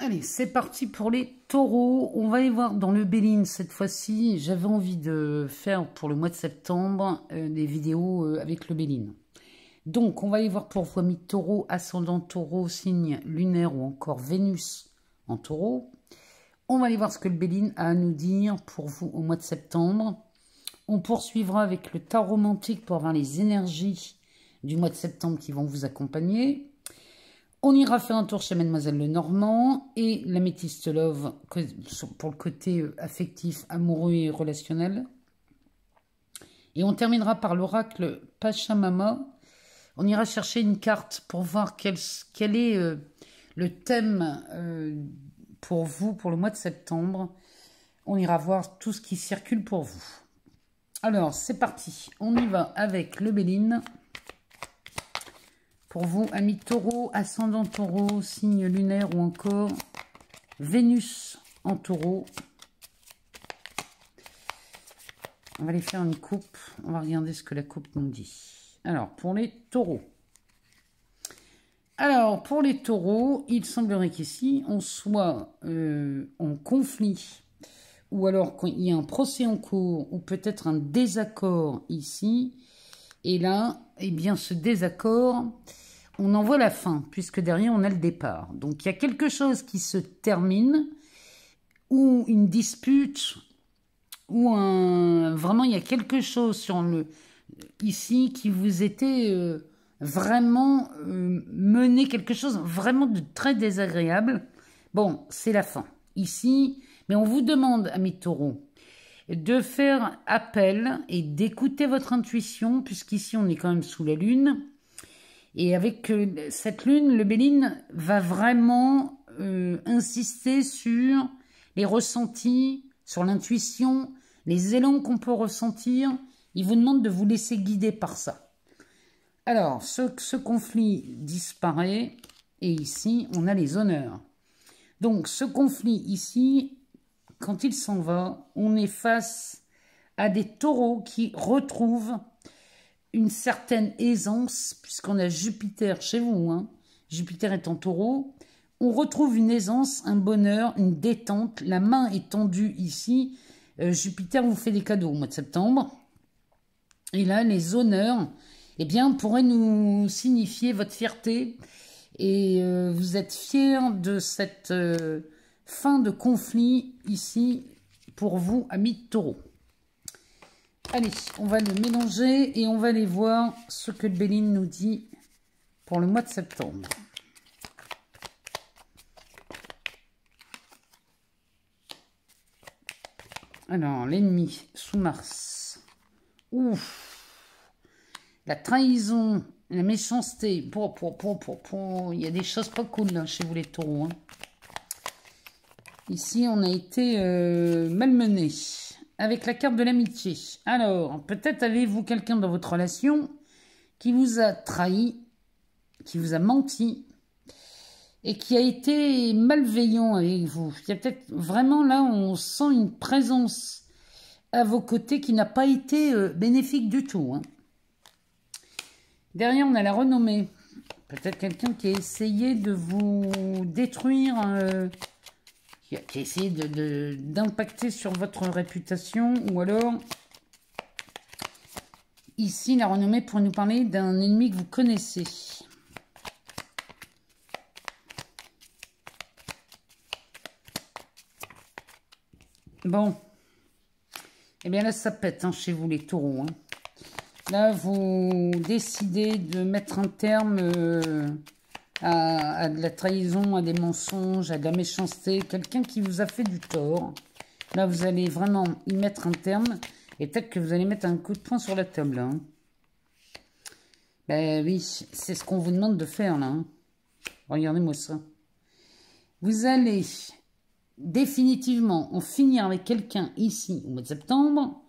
Allez, c'est parti pour les taureaux. On va aller voir dans le Béline cette fois-ci. J'avais envie de faire pour le mois de septembre des vidéos avec le Béline. Donc, on va aller voir pour vous, amis taureaux, ascendant taureau, signe lunaire ou encore Vénus en taureau. On va aller voir ce que le Béline a à nous dire pour vous au mois de septembre. On poursuivra avec le tarot romantique pour voir les énergies du mois de septembre qui vont vous accompagner. On ira faire un tour chez Mademoiselle Lenormand et l'améthyste love pour le côté affectif, amoureux et relationnel. Et on terminera par l'oracle Pachamama. On ira chercher une carte pour voir quel est le thème pour vous pour le mois de septembre. On ira voir tout ce qui circule pour vous. Alors, c'est parti. On y va avec le Béline. Pour vous, amis taureau, ascendant taureau, signe lunaire ou encore Vénus en taureau. On va aller faire une coupe. On va regarder ce que la coupe nous dit. Alors, pour les taureaux. Alors, pour les taureaux, il semblerait qu'ici, on soit en conflit. Ou alors qu'il y a un procès en cours ou peut-être un désaccord ici. Et là, eh bien, ce désaccord, on en voit la fin, puisque derrière, on a le départ. Donc, il y a quelque chose qui se termine, ou une dispute, ou vraiment, il y a quelque chose sur ici qui vous était vraiment mené, quelque chose vraiment de très désagréable. Bon, c'est la fin. Ici, mais on vous demande, amis taureaux, de faire appel et d'écouter votre intuition, puisqu'ici on est quand même sous la lune. Et avec cette lune, le Béline va vraiment insister sur les ressentis, sur l'intuition, les élans qu'on peut ressentir. Il vous demande de vous laisser guider par ça. Alors, ce conflit disparaît, et ici, on a les honneurs. Donc, ce conflit ici, quand il s'en va, on est face à des taureaux qui retrouvent une certaine aisance, puisqu'on a Jupiter chez vous, hein. Jupiter est en taureau. On retrouve une aisance, un bonheur, une détente. La main est tendue ici. Jupiter vous fait des cadeaux au mois de septembre. Et là, les honneurs, eh bien, pourraient nous signifier votre fierté. Et vous êtes fiers de cette fin de conflit ici pour vous, amis taureaux. Allez, on va le mélanger et on va aller voir ce que le Béline nous dit pour le mois de septembre. Alors, l'ennemi sous Mars. Ouf. La trahison, la méchanceté. Il y a des choses pas cool là, chez vous les taureaux. Hein. Ici, on a été malmené. Avec la carte de l'amitié. Alors, peut-être avez-vous quelqu'un dans votre relation qui vous a trahi, qui vous a menti et qui a été malveillant avec vous. Il y a peut-être vraiment là, on sent une présence à vos côtés qui n'a pas été bénéfique du tout. Hein. Derrière, on a la renommée. Peut-être quelqu'un qui a essayé de vous détruire... qui a essayé d'impacter sur votre réputation, ou alors, ici, la renommée pourrait nous parler d'un ennemi que vous connaissez. Bon, eh bien là, ça pète hein, chez vous les taureaux. Hein. Là, vous décidez de mettre un terme... à de la trahison, à des mensonges, à de la méchanceté, quelqu'un qui vous a fait du tort. Là, vous allez vraiment y mettre un terme et peut-être que vous allez mettre un coup de poing sur la table. Hein. Ben oui, c'est ce qu'on vous demande de faire là. Hein. Regardez-moi ça. Vous allez définitivement en finir avec quelqu'un ici au mois de septembre.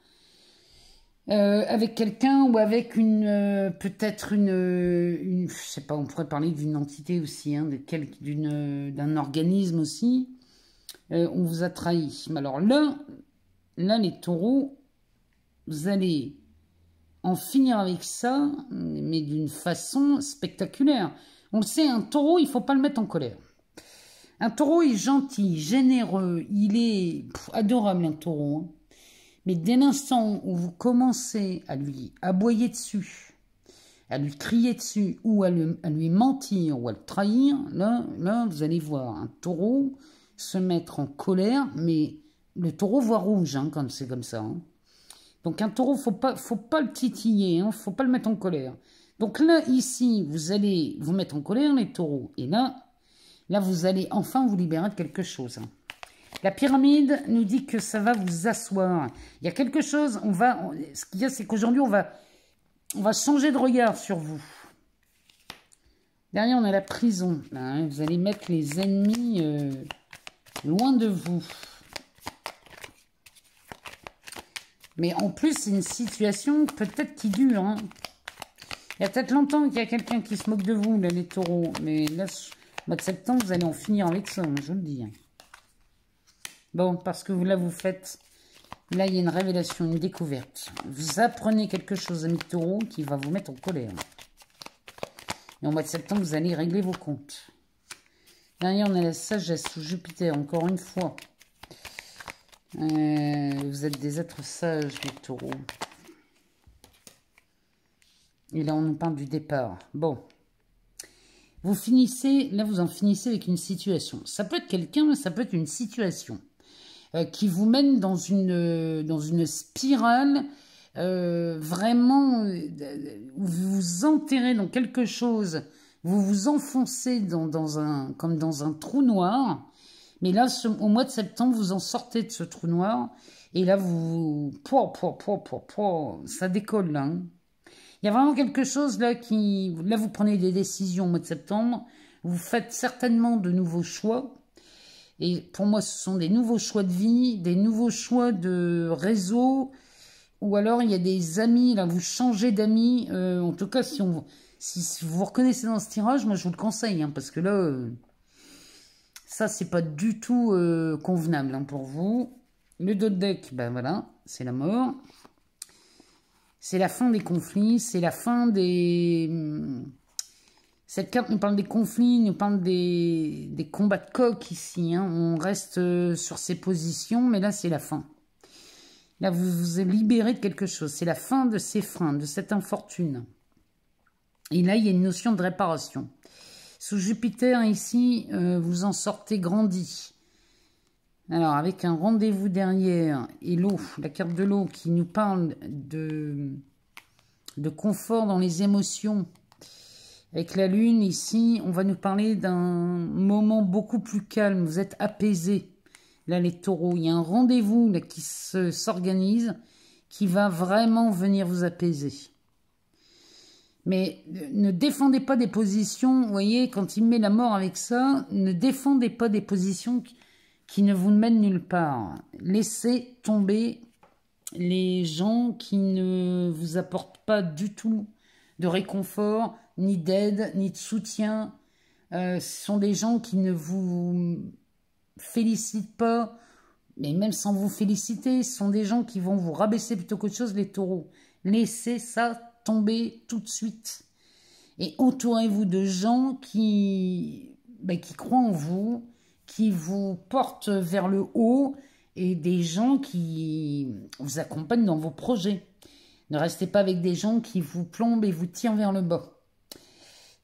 Avec quelqu'un ou avec peut-être je sais pas, on pourrait parler d'une entité aussi, hein, d'un organisme aussi. On vous a trahi. Mais alors là, les taureaux, vous allez en finir avec ça, mais d'une façon spectaculaire. On le sait, un taureau, il faut pas le mettre en colère. Un taureau est gentil, généreux, il est adorable un taureau. Hein. Mais dès l'instant où vous commencez à lui aboyer dessus, à lui crier dessus, ou à lui mentir, ou à le trahir, là, vous allez voir un taureau se mettre en colère, mais le taureau voit rouge hein, quand c'est comme ça. Hein. Donc un taureau, faut pas le titiller, hein, faut pas le mettre en colère. Donc là, ici, vous allez vous mettre en colère, les taureaux. Et là, vous allez enfin vous libérer de quelque chose. Hein. La pyramide nous dit que ça va vous asseoir. Il y a quelque chose, ce qu'il y a, c'est qu'aujourd'hui, on va changer de regard sur vous. Derrière, on a la prison. Là, hein, vous allez mettre les ennemis loin de vous. Mais en plus, c'est une situation peut-être qui dure. Hein. Il y a peut-être longtemps qu'il y a quelqu'un qui se moque de vous, là, les taureaux. Mais là, au mois de septembre, vous allez en finir avec ça, je vous le dis. Bon, parce que là, vous faites... Là, il y a une révélation, une découverte. Vous apprenez quelque chose, amis taureaux, qui va vous mettre en colère. Et au mois de septembre, vous allez régler vos comptes. Derrière, on a la sagesse sous Jupiter, encore une fois. Vous êtes des êtres sages, les taureaux. Et là, on nous parle du départ. Bon. Vous finissez, là, vous en finissez avec une situation. Ça peut être quelqu'un, mais ça peut être une situation qui vous mène dans une spirale vraiment où vous vous enterrez dans quelque chose, vous vous enfoncez comme dans un trou noir. Mais là, au mois de septembre, vous en sortez de ce trou noir. Et là, ça décolle, là. Hein. Il y a vraiment quelque chose, là, là, vous prenez des décisions au mois de septembre. Vous faites certainement de nouveaux choix. Et pour moi, ce sont des nouveaux choix de vie, des nouveaux choix de réseau. Ou alors, il y a des amis, là, vous changez d'amis. En tout cas, si vous vous reconnaissez dans ce tirage, moi, je vous le conseille. Hein, parce que là... ça, c'est pas du tout convenable hein, pour vous. Le dos de deck, ben voilà, c'est la mort. C'est la fin des conflits, c'est la fin des... Cette carte nous parle des conflits, nous parle des combats de coq ici. Hein. On reste sur ces positions, mais là, c'est la fin. Là, vous vous libérez de quelque chose. C'est la fin de ces freins, de cette infortune. Et là, il y a une notion de réparation. Sous Jupiter, ici, vous en sortez grandi. Alors, avec un rendez-vous derrière, et l'eau, la carte de l'eau qui nous parle de confort dans les émotions. Avec la lune, ici, on va nous parler d'un moment beaucoup plus calme. Vous êtes apaisés. Là, les taureaux, il y a un rendez-vous là, qui s'organise, qui va vraiment venir vous apaiser. Mais ne défendez pas des positions, vous voyez, quand il met la mort avec ça, ne défendez pas des positions qui ne vous mènent nulle part. Laissez tomber les gens qui ne vous apportent pas du tout de réconfort, ni d'aide, ni de soutien. Ce sont des gens qui ne vous félicitent pas, mais même sans vous féliciter, ce sont des gens qui vont vous rabaisser plutôt qu'autre chose, les taureaux. Laissez ça tomber tout de suite. Et entourez-vous de gens qui croient en vous, qui vous portent vers le haut et des gens qui vous accompagnent dans vos projets. Ne restez pas avec des gens qui vous plombent et vous tirent vers le bas.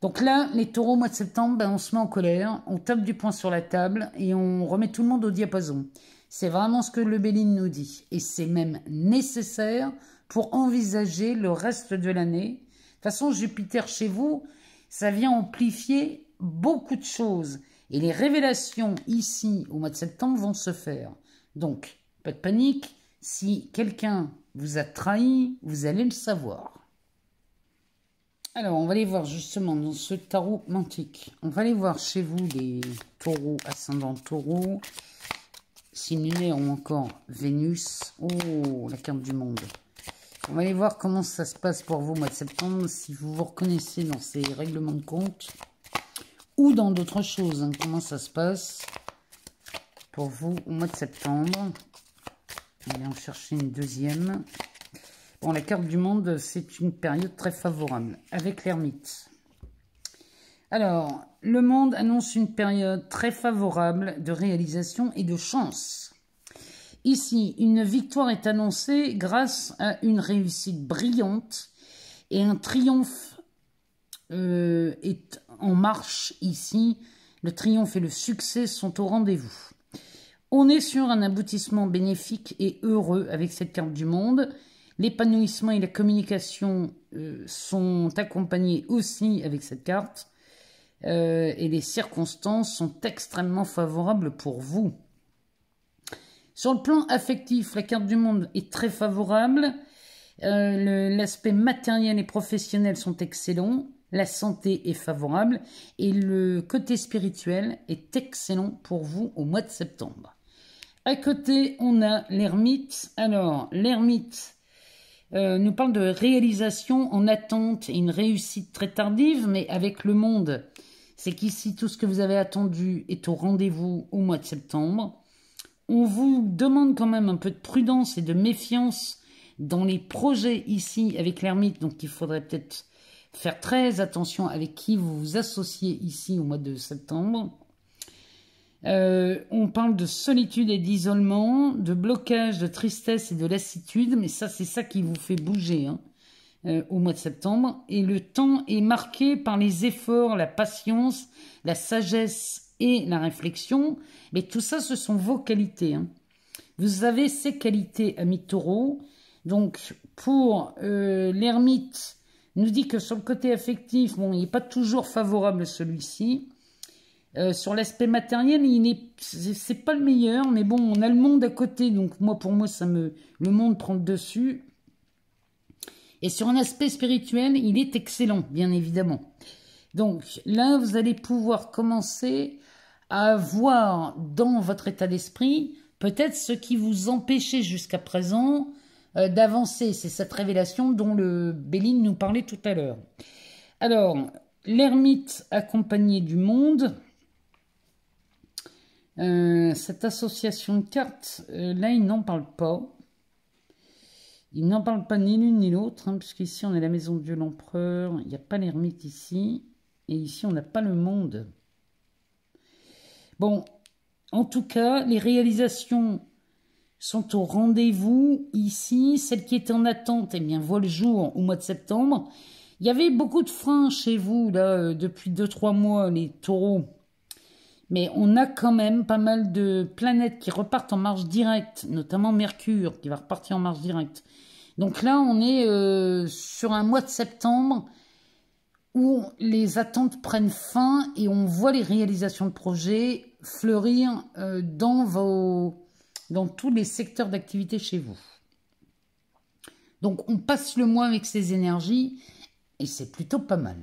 Donc là, les taureaux, au mois de septembre, on se met en colère, on tape du poing sur la table et on remet tout le monde au diapason. C'est vraiment ce que le Béline nous dit. Et c'est même nécessaire pour envisager le reste de l'année. De toute façon, Jupiter chez vous, ça vient amplifier beaucoup de choses. Et les révélations ici, au mois de septembre, vont se faire. Donc, pas de panique. Si quelqu'un vous a trahi, vous allez le savoir. Alors, on va aller voir justement dans ce tarot mantique. On va aller voir chez vous les taureaux, ascendant taureau. Signes lunaires ou encore Vénus. Oh, la carte du monde. On va aller voir comment ça se passe pour vous au mois de septembre, si vous vous reconnaissez dans ces règlements de compte ou dans d'autres choses. Hein, comment ça se passe pour vous au mois de septembre. Allez en chercher une deuxième. Bon, la carte du monde, c'est une période très favorable avec l'ermite. Alors, le monde annonce une période très favorable de réalisation et de chance. Ici, une victoire est annoncée grâce à une réussite brillante et un triomphe est en marche ici. Le triomphe et le succès sont au rendez-vous. On est sur un aboutissement bénéfique et heureux avec cette carte du monde. L'épanouissement et la communication sont accompagnés aussi avec cette carte. Et les circonstances sont extrêmement favorables pour vous. Sur le plan affectif, la carte du monde est très favorable. L'aspect matériel et professionnel sont excellents. La santé est favorable. Et le côté spirituel est excellent pour vous au mois de septembre. À côté, on a l'ermite. Alors, l'ermite nous parle de réalisation en attente et une réussite très tardive, mais avec le monde, c'est qu'ici, tout ce que vous avez attendu est au rendez-vous au mois de septembre. On vous demande quand même un peu de prudence et de méfiance dans les projets ici avec l'ermite, donc il faudrait peut-être faire très attention avec qui vous vous associez ici au mois de septembre. On parle de solitude et d'isolement, de blocage, de tristesse et de lassitude, mais ça, c'est ça qui vous fait bouger au mois de septembre. Et le temps est marqué par les efforts, la patience, la sagesse et la réflexion. Mais tout ça, ce sont vos qualités. Vous avez ces qualités, amis taureaux. Donc, pour l'ermite, nous dit que sur le côté affectif, bon, il n'est pas toujours favorable celui-ci. Sur l'aspect matériel, c'est pas le meilleur, mais bon, on a le monde à côté, donc pour moi, le monde prend le dessus. Et sur un aspect spirituel, il est excellent, bien évidemment. Donc là, vous allez pouvoir commencer à voir dans votre état d'esprit peut-être ce qui vous empêchait jusqu'à présent d'avancer. C'est cette révélation dont le Béline nous parlait tout à l'heure. Alors, l'ermite accompagné du monde... cette association de cartes, là, il n'en parle pas. Il n'en parle pas ni l'une ni l'autre, puisqu'ici, on a la maison de Dieu, l'empereur. Il n'y a pas l'ermite ici. Et ici, on n'a pas le monde. Bon, en tout cas, les réalisations sont au rendez-vous ici. Celle qui est en attente, eh bien, voit le jour au mois de septembre. Il y avait beaucoup de freins chez vous, là, depuis 2-3 mois, les taureaux. Mais on a quand même pas mal de planètes qui repartent en marche directe, notamment Mercure qui va repartir en marche directe. Donc là, on est sur un mois de septembre où les attentes prennent fin et on voit les réalisations de projets fleurir dans tous les secteurs d'activité chez vous. Donc on passe le mois avec ces énergies et c'est plutôt pas mal.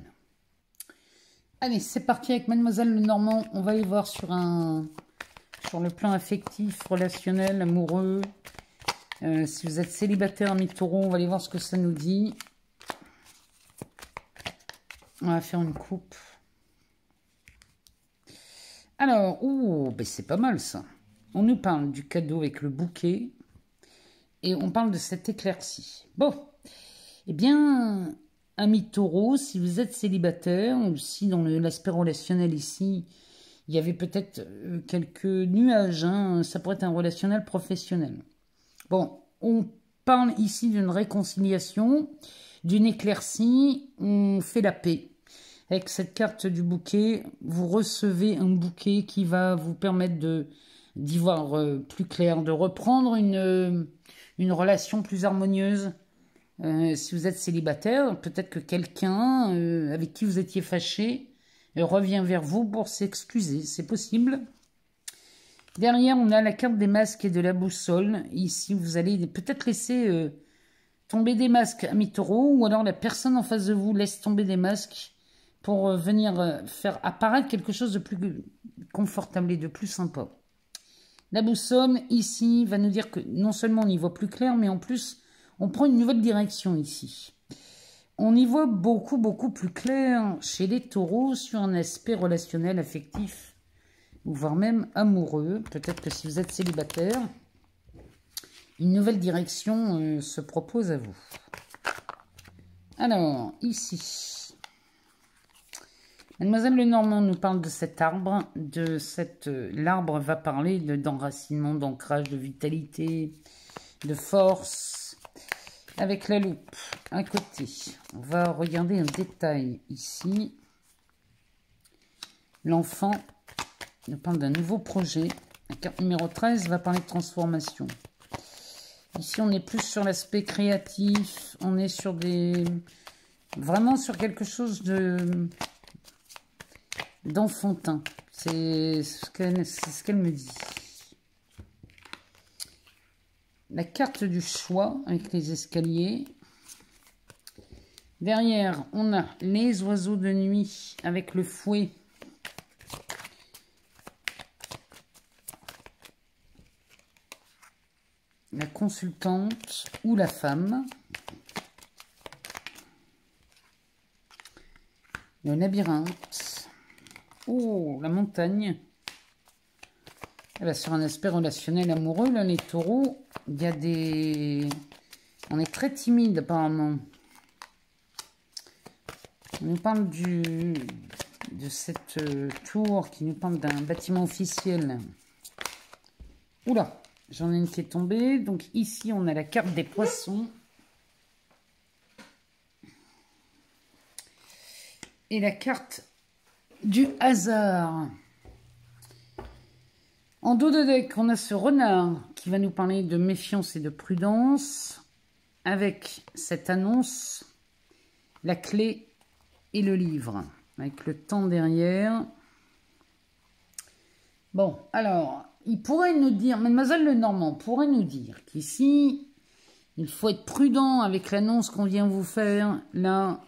Allez, c'est parti avec Mademoiselle Lenormand. On va aller voir sur le plan affectif, relationnel, amoureux. Si vous êtes célibataire, amis taureaux, on va aller voir ce que ça nous dit. On va faire une coupe. Alors, ben c'est pas mal ça. On nous parle du cadeau avec le bouquet. Et on parle de cette éclaircie. Bon, eh bien... Amis taureaux, si vous êtes célibataire, ou si dans l'aspect relationnel ici, il y avait peut-être quelques nuages, ça pourrait être un relationnel professionnel. Bon, on parle ici d'une réconciliation, d'une éclaircie, on fait la paix. Avec cette carte du bouquet, vous recevez un bouquet qui va vous permettre d'y voir plus clair, de reprendre une relation plus harmonieuse. Si vous êtes célibataire, peut-être que quelqu'un avec qui vous étiez fâché revient vers vous pour s'excuser. C'est possible. Derrière, on a la carte des masques et de la boussole. Ici, vous allez peut-être laisser tomber des masques, amis taureaux, ou alors la personne en face de vous laisse tomber des masques pour venir faire apparaître quelque chose de plus confortable et de plus sympa. La boussole, ici, va nous dire que non seulement on y voit plus clair, mais en plus... on prend une nouvelle direction ici. On y voit beaucoup, beaucoup plus clair chez les taureaux sur un aspect relationnel, affectif, ou voire même amoureux. Peut-être que si vous êtes célibataire, une nouvelle direction se propose à vous. Alors, ici, Mademoiselle Lenormand nous parle de cet arbre, l'arbre va parler d'enracinement, d'ancrage, de vitalité, de force. Avec la loupe à côté, on va regarder un détail ici. L'enfant nous parle d'un nouveau projet. La carte numéro 13 va parler de transformation. Ici, on est plus sur l'aspect créatif. On est sur vraiment sur quelque chose d'enfantin. C'est ce qu'elle me dit. La carte du choix avec les escaliers. Derrière, on a les oiseaux de nuit avec le fouet. La consultante ou la femme. Le labyrinthe. Oh, la montagne. Eh bien, sur un aspect relationnel amoureux, là, les taureaux, il y a des... On est très timide, apparemment. On nous parle de cette tour qui nous parle d'un bâtiment officiel. Oula, j'en ai une qui est tombée. Donc ici, on a la carte des poissons. Et la carte du hasard. En dos de deck, on a ce renard qui va nous parler de méfiance et de prudence. Avec cette annonce, la clé et le livre. Avec le temps derrière. Bon, alors, il pourrait nous dire, Mademoiselle Lenormand pourrait nous dire qu'ici, il faut être prudent avec l'annonce qu'on vient vous faire. Là,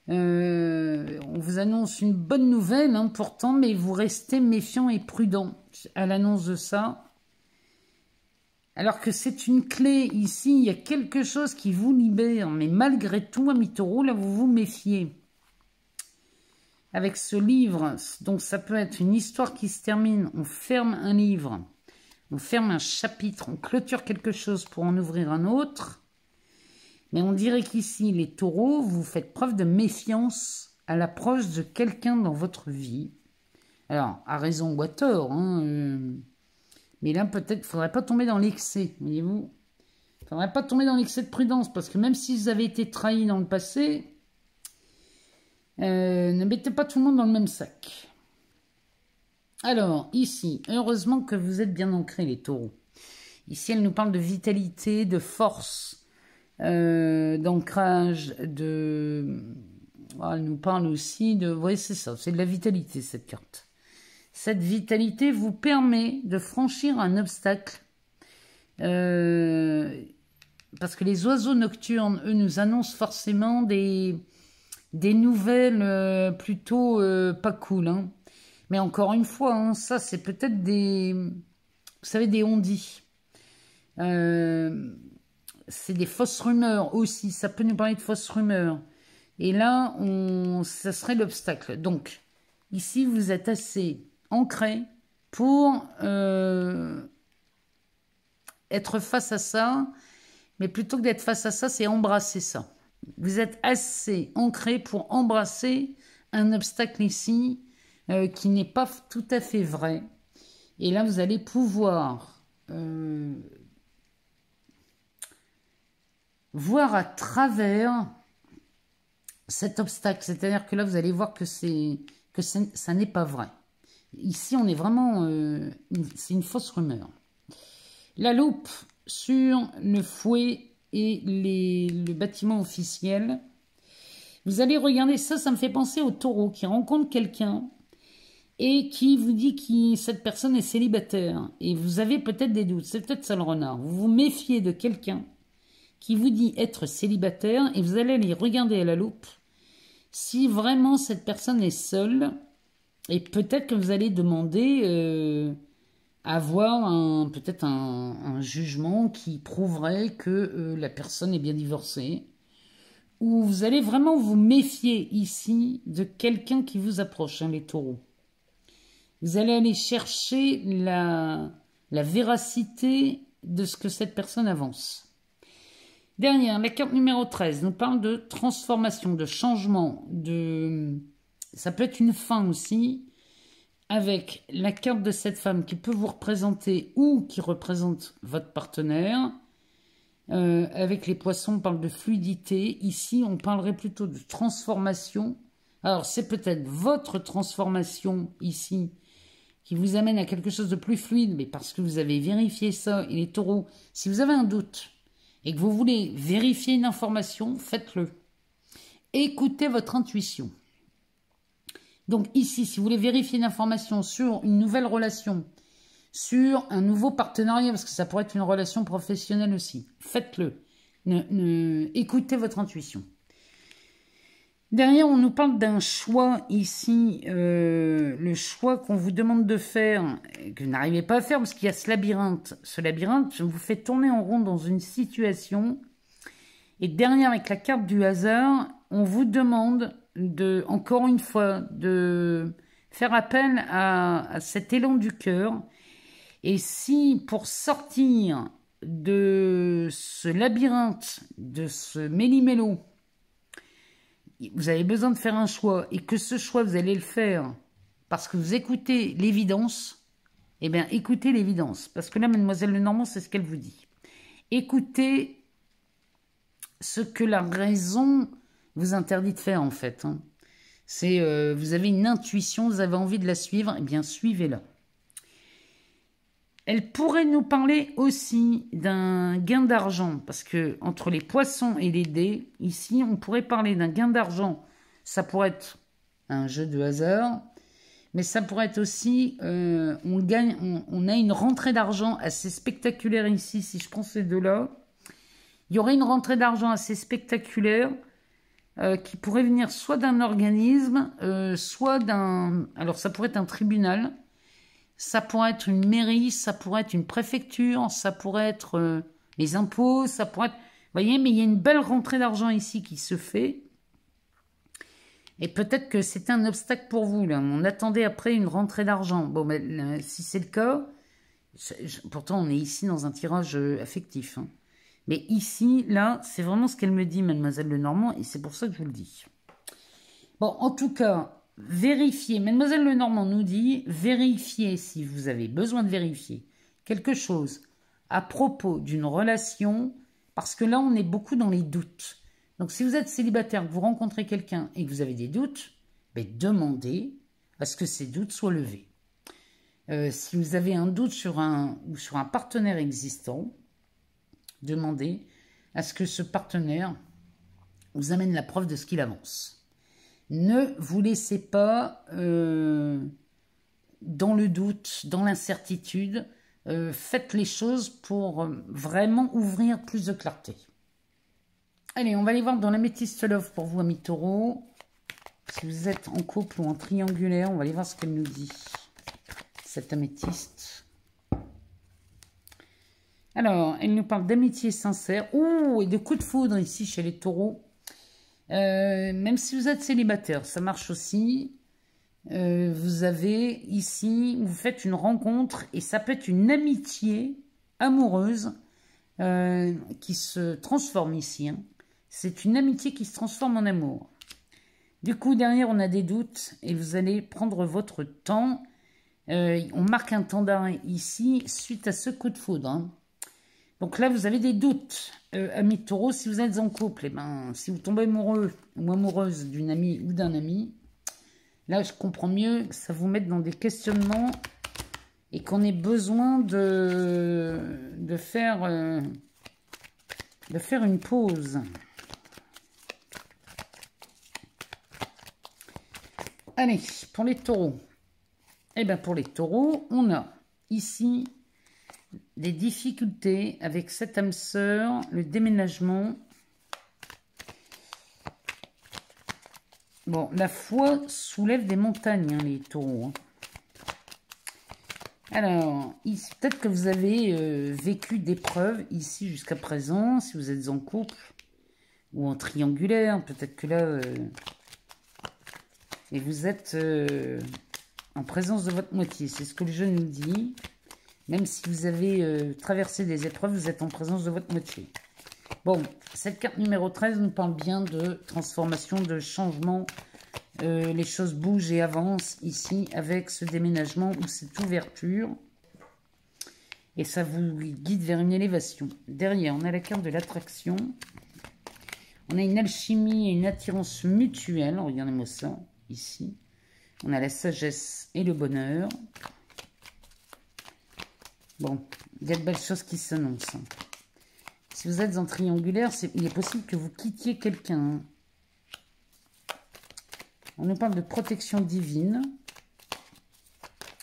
on vous annonce une bonne nouvelle, hein, pourtant, mais vous restez méfiant et prudent à l'annonce de ça. Alors que c'est une clé, ici, il y a quelque chose qui vous libère, mais malgré tout, ami Taureau, là, vous vous méfiez. Avec ce livre, donc ça peut être une histoire qui se termine, on ferme un livre, on ferme un chapitre, on clôture quelque chose pour en ouvrir un autre. Mais on dirait qu'ici, les taureaux, vous faites preuve de méfiance à l'approche de quelqu'un dans votre vie. Alors, à raison ou à tort, hein, mais là, peut-être, il ne faudrait pas tomber dans l'excès, voyez-vous. Il ne faudrait pas tomber dans l'excès de prudence, parce que même si vous avez été trahis dans le passé, ne mettez pas tout le monde dans le même sac. Alors, ici, heureusement que vous êtes bien ancrés, les taureaux. Ici, elle nous parle de vitalité, de force, d'ancrage, elle nous parle aussi de... Oui, c'est ça, c'est de la vitalité, cette carte. Cette vitalité vous permet de franchir un obstacle. Parce que les oiseaux nocturnes, eux, nous annoncent forcément des nouvelles plutôt pas cool. Hein. Mais encore une fois, hein, ça, c'est peut-être des... Vous savez, des on-dit. C'est des fausses rumeurs aussi. Ça peut nous parler de fausses rumeurs. Et là, ça serait l'obstacle. Donc, ici, vous êtes assez ancré pour être face à ça. Mais plutôt que d'être face à ça, c'est embrasser ça. Vous êtes assez ancré pour embrasser un obstacle ici qui n'est pas tout à fait vrai. Et là, vous allez pouvoir voir à travers cet obstacle. C'est-à-dire que là, vous allez voir que ça n'est pas vrai. Ici, on est vraiment... c'est une fausse rumeur. La loupe sur le fouet et le bâtiment officiel. Vous allez regarder ça, ça me fait penser au taureau qui rencontre quelqu'un et qui vous dit que cette personne est célibataire. Et vous avez peut-être des doutes, c'est peut-être ça le renard. Vous vous méfiez de quelqu'un qui vous dit être célibataire et vous allez aller regarder à la loupe si vraiment cette personne est seule. Et peut-être que vous allez demander... avoir peut-être un jugement qui prouverait que la personne est bien divorcée. Ou vous allez vraiment vous méfier ici de quelqu'un qui vous approche, hein, les taureaux. Vous allez aller chercher la véracité de ce que cette personne avance. Derrière, la carte numéro 13 nous parle de transformation, de changement, ça peut être une fin aussi, avec la carte de cette femme qui peut vous représenter ou qui représente votre partenaire. Avec les poissons, on parle de fluidité. Ici, on parlerait plutôt de transformation. Alors, c'est peut-être votre transformation ici qui vous amène à quelque chose de plus fluide, mais parce que vous avez vérifié ça. Et les taureaux, si vous avez un doute et que vous voulez vérifier une information, faites-le. Écoutez votre intuition. Donc ici, si vous voulez vérifier une information sur une nouvelle relation, sur un nouveau partenariat, parce que ça pourrait être une relation professionnelle aussi, faites-le. Écoutez votre intuition. Derrière, on nous parle d'un choix ici, le choix qu'on vous demande de faire, que vous n'arrivez pas à faire parce qu'il y a ce labyrinthe. Ce labyrinthe vous fait tourner en rond dans une situation. Et derrière, avec la carte du hasard, on vous demande encore une fois, de faire appel à cet élan du cœur. Et si, pour sortir de ce labyrinthe, de ce méli-mélo, vous avez besoin de faire un choix, et que ce choix, vous allez le faire parce que vous écoutez l'évidence, eh bien, écoutez l'évidence. Parce que là, Mademoiselle Lenormand, c'est ce qu'elle vous dit. Écoutez ce que la raison vous interdit de faire, en fait. Hein. C'est, vous avez une intuition, vous avez envie de la suivre, eh bien, suivez-la. Elle pourrait nous parler aussi d'un gain d'argent, parce que entre les poissons et les dés, ici, on pourrait parler d'un gain d'argent. Ça pourrait être un jeu de hasard, mais ça pourrait être aussi, on a une rentrée d'argent assez spectaculaire ici, si je prends ces deux-là. Il y aurait une rentrée d'argent assez spectaculaire qui pourrait venir soit d'un organisme, soit d'un... Alors, ça pourrait être un tribunal, ça pourrait être une mairie, ça pourrait être une préfecture, ça pourrait être les impôts, ça pourrait être... Vous voyez, mais il y a une belle rentrée d'argent ici qui se fait. Et peut-être que c'était un obstacle pour vous, là. On attendait après une rentrée d'argent. Bon, ben, si c'est le cas, pourtant on est ici dans un tirage affectif, hein. Mais ici, là, c'est vraiment ce qu'elle me dit, Mademoiselle Lenormand, et c'est pour ça que je vous le dis. Bon, en tout cas, vérifiez. Mademoiselle Lenormand nous dit, vérifiez si vous avez besoin de vérifier quelque chose à propos d'une relation, parce que là, on est beaucoup dans les doutes. Donc, si vous êtes célibataire, que vous rencontrez quelqu'un et que vous avez des doutes, ben, demandez à ce que ces doutes soient levés. Si vous avez un doute sur un partenaire existant, demandez à ce que ce partenaire vous amène la preuve de ce qu'il avance. Ne vous laissez pas dans le doute, dans l'incertitude. Faites les choses pour vraiment ouvrir plus de clarté. Allez, on va aller voir dans l'améthyste love pour vous, amis taureaux. Si vous êtes en couple ou en triangulaire, on va aller voir ce qu'elle nous dit, cette améthyste. Alors, elle nous parle d'amitié sincère. Ouh, et de coup de foudre ici chez les taureaux. Même si vous êtes célibataire, ça marche aussi. Vous avez ici, vous faites une rencontre et ça peut être une amitié amoureuse qui se transforme ici. Hein. C'est une amitié qui se transforme en amour. Du coup, derrière, on a des doutes et vous allez prendre votre temps. On marque un temps d'arrêt ici suite à ce coup de foudre. Hein. Donc là, vous avez des doutes, amis taureaux, si vous êtes en couple. Eh ben, si vous tombez amoureux ou amoureuse d'une amie ou d'un ami, là, je comprends mieux que ça vous mette dans des questionnements et qu'on ait besoin de faire une pause. Allez, pour les taureaux. Eh bien, pour les taureaux, on a ici des difficultés avec cette âme sœur, le déménagement. Bon, la foi soulève des montagnes, hein, les taureaux. Hein. Alors, peut-être que vous avez vécu d'épreuves ici jusqu'à présent, si vous êtes en couple ou en triangulaire. Peut-être que là, et vous êtes en présence de votre moitié. C'est ce que le jeu nous dit. Même si vous avez traversé des épreuves, vous êtes en présence de votre moitié. Bon, cette carte numéro 13 nous parle bien de transformation, de changement, les choses bougent et avancent ici avec ce déménagement ou cette ouverture. Et ça vous guide vers une élévation. Derrière, on a la carte de l'attraction. On a une alchimie et une attirance mutuelle. Regardez-moi ça, ici. On a la sagesse et le bonheur. Bon, il y a de belles choses qui s'annoncent. Si vous êtes en triangulaire, il est possible que vous quittiez quelqu'un. On nous parle de protection divine.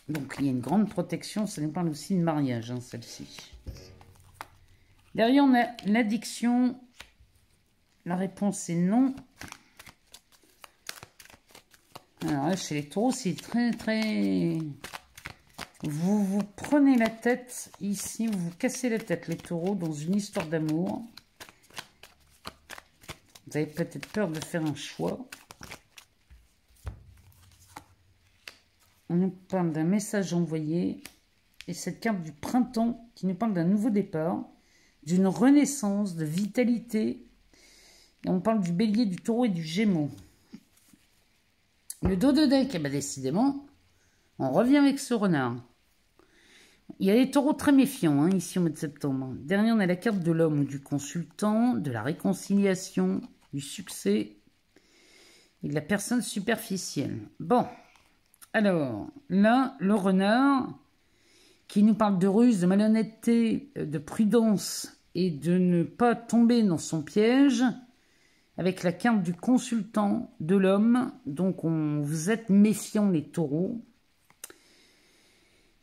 Donc, il y a une grande protection. Ça nous parle aussi de mariage, hein, celle-ci. Derrière, on a l'addiction. La réponse est non. Alors là, chez les taureaux, c'est très... Vous vous prenez la tête ici, vous vous cassez la tête, les taureaux, dans une histoire d'amour. Vous avez peut-être peur de faire un choix. On nous parle d'un message envoyé. Et cette carte du printemps qui nous parle d'un nouveau départ, d'une renaissance, de vitalité. Et on parle du bélier, du taureau et du gémeaux. Le dos de deck, eh ben décidément, on revient avec ce renard. Il y a des taureaux très méfiants hein, ici au mois de septembre. Derrière, on a la carte de l'homme ou du consultant, de la réconciliation, du succès et de la personne superficielle. Bon, alors là, le renard qui nous parle de ruse, de malhonnêteté, de prudence et de ne pas tomber dans son piège. Avec la carte du consultant de l'homme. Donc, vous êtes méfiants, les taureaux.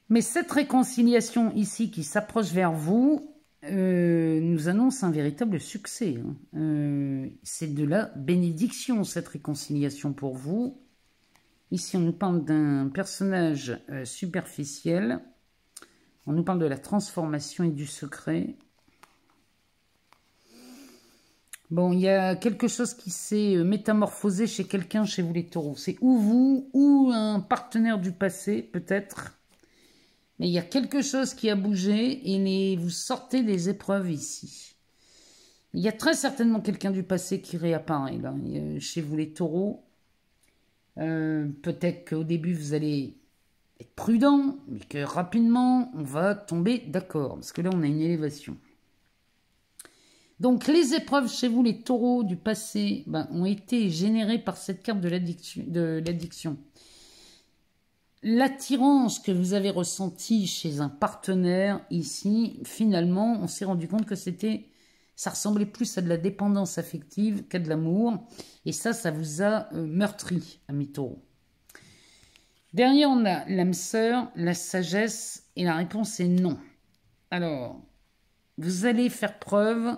Mais cette réconciliation ici qui s'approche vers vous nous annonce un véritable succès. Hein. C'est de la bénédiction, cette réconciliation pour vous. Ici, on nous parle d'un personnage superficiel. On nous parle de la transformation et du secret. Bon, il y a quelque chose qui s'est métamorphosé chez quelqu'un, chez vous les taureaux. C'est ou vous, ou un partenaire du passé, peut-être. Mais il y a quelque chose qui a bougé et vous sortez des épreuves ici. Il y a très certainement quelqu'un du passé qui réapparaît, là, chez vous les taureaux. Peut-être qu'au début, vous allez être prudent, mais que rapidement, on va tomber d'accord. Parce que là, on a une élévation. Donc, les épreuves chez vous, les taureaux du passé, ont été générées par cette carte de l'addiction. L'attirance que vous avez ressentie chez un partenaire, ici, finalement, on s'est rendu compte que ça ressemblait plus à de la dépendance affective qu'à de l'amour. Et ça vous a meurtri, amis taureaux. Derrière, on a l'âme sœur, la sagesse, et la réponse est non. Alors, vous allez faire preuve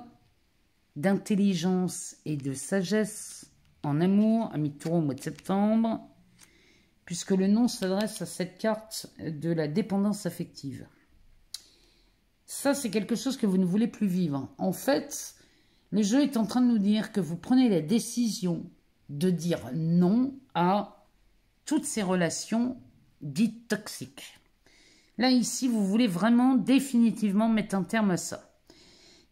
d'intelligence et de sagesse en amour, amis taureaux, au mois de septembre, puisque le nom s'adresse à cette carte de la dépendance affective. Ça, c'est quelque chose que vous ne voulez plus vivre. En fait, le jeu est en train de nous dire que vous prenez la décision de dire non à toutes ces relations dites toxiques. Là, ici, vous voulez vraiment définitivement mettre un terme à ça.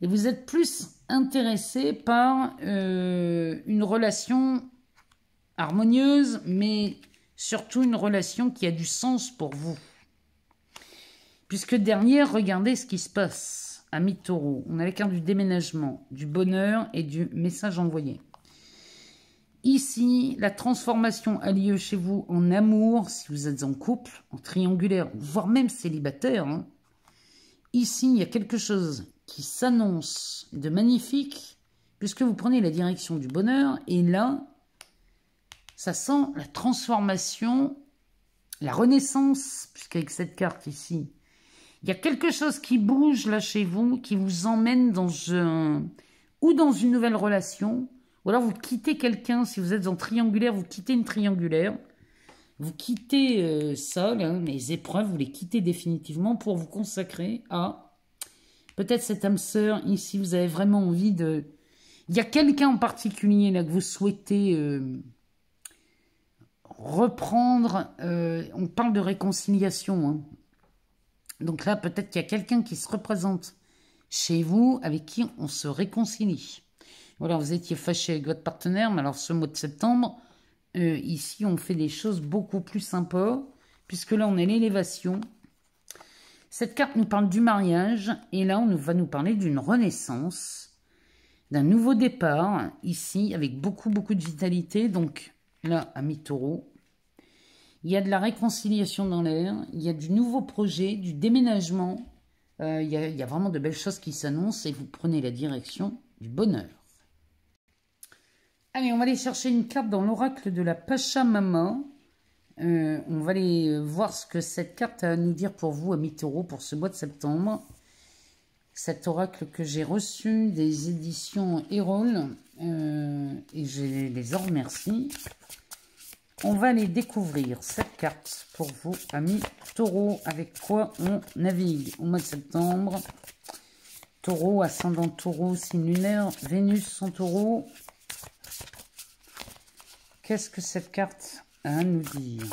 Et vous êtes plus intéressé par une relation harmonieuse, mais surtout une relation qui a du sens pour vous. Puisque derrière, regardez ce qui se passe. Amis taureaux, on a la carte du déménagement, du bonheur et du message envoyé. Ici, la transformation a lieu chez vous en amour, si vous êtes en couple, en triangulaire, voire même célibataire. Hein. Ici, il y a quelque chose qui s'annonce de magnifique, puisque vous prenez la direction du bonheur, et là, ça sent la transformation, la renaissance, puisqu'avec cette carte ici, il y a quelque chose qui bouge là chez vous, qui vous emmène dans dans une nouvelle relation, ou alors vous quittez quelqu'un, si vous êtes en triangulaire, vous quittez une triangulaire, vous quittez ça, là, les épreuves, vous les quittez définitivement pour vous consacrer à peut-être cette âme sœur. Ici, vous avez vraiment envie de... Il y a quelqu'un en particulier là que vous souhaitez reprendre. On parle de réconciliation. Hein. Donc là, peut-être qu'il y a quelqu'un qui se représente chez vous avec qui on se réconcilie. Voilà, vous étiez fâché avec votre partenaire, mais alors ce mois de septembre, ici, on fait des choses beaucoup plus sympas, puisque là, on est l'élévation. Cette carte nous parle du mariage, et là, on va nous parler d'une renaissance, d'un nouveau départ, ici, avec beaucoup de vitalité. Donc, là, ami taureau, il y a de la réconciliation dans l'air, il y a du nouveau projet, du déménagement. Il y a vraiment de belles choses qui s'annoncent et vous prenez la direction du bonheur. Allez, on va aller chercher une carte dans l'oracle de la Pachamama. On va aller voir ce que cette carte a à nous dire pour vous, amis taureaux, pour ce mois de septembre. Cet oracle que j'ai reçu des éditions Erol, et je les en remercie. On va aller découvrir cette carte pour vous, amis taureaux, avec quoi on navigue au mois de septembre. Taureau, ascendant taureau, signe lunaire, Vénus en taureau. Qu'est-ce que cette carte a à nous dire?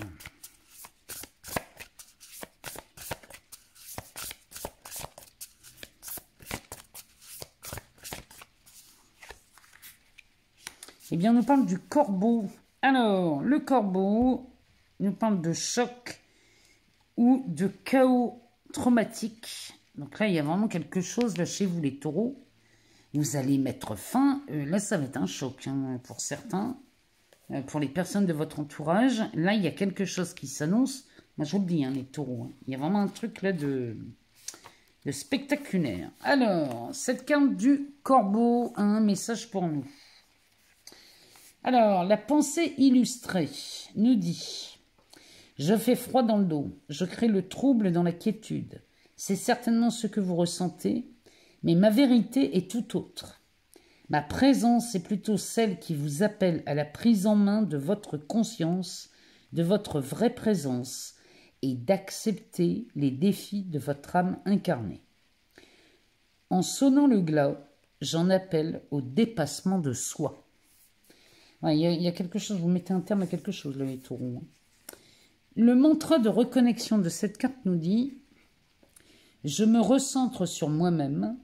Eh bien, on nous parle du corbeau. Alors, le corbeau nous parle de choc ou de chaos traumatique. Donc là, il y a vraiment quelque chose, là, chez vous, les taureaux. Vous allez mettre fin. Là, ça va être un choc hein, pour certains. Pour les personnes de votre entourage. Là, il y a quelque chose qui s'annonce. Moi, je vous le dis, hein, les taureaux. Hein. Il y a vraiment un truc là de spectaculaire. Alors, cette carte du corbeau a un message pour nous. Alors, la pensée illustrée nous dit « Je fais froid dans le dos, je crée le trouble dans la quiétude. C'est certainement ce que vous ressentez, mais ma vérité est tout autre. Ma présence est plutôt celle qui vous appelle à la prise en main de votre conscience, de votre vraie présence, et d'accepter les défis de votre âme incarnée. En sonnant le glas, j'en appelle au dépassement de soi. » Il y a quelque chose, vous mettez un terme à quelque chose, là, les taureaux. Le mantra de reconnexion de cette carte nous dit « Je me recentre sur moi-même,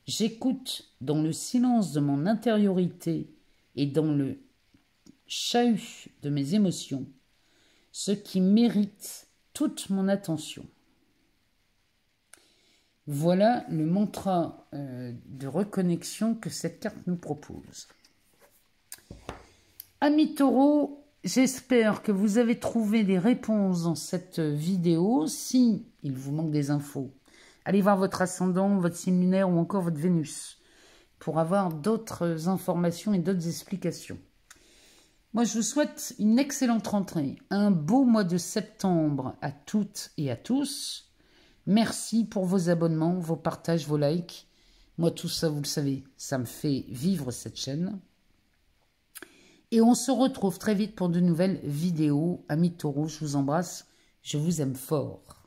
j'écoute dans le silence de mon intériorité et dans le chahut de mes émotions, ce qui mérite toute mon attention. » Voilà le mantra de reconnexion que cette carte nous propose. Amis taureaux, j'espère que vous avez trouvé des réponses dans cette vidéo. Si il vous manque des infos, allez voir votre ascendant, votre signe lunaire ou encore votre Vénus pour avoir d'autres informations et d'autres explications. Moi, je vous souhaite une excellente rentrée, un beau mois de septembre à toutes et à tous. Merci pour vos abonnements, vos partages, vos likes. Moi, tout ça, vous le savez, ça me fait vivre cette chaîne. Et on se retrouve très vite pour de nouvelles vidéos. Amis taureaux, je vous embrasse, je vous aime fort.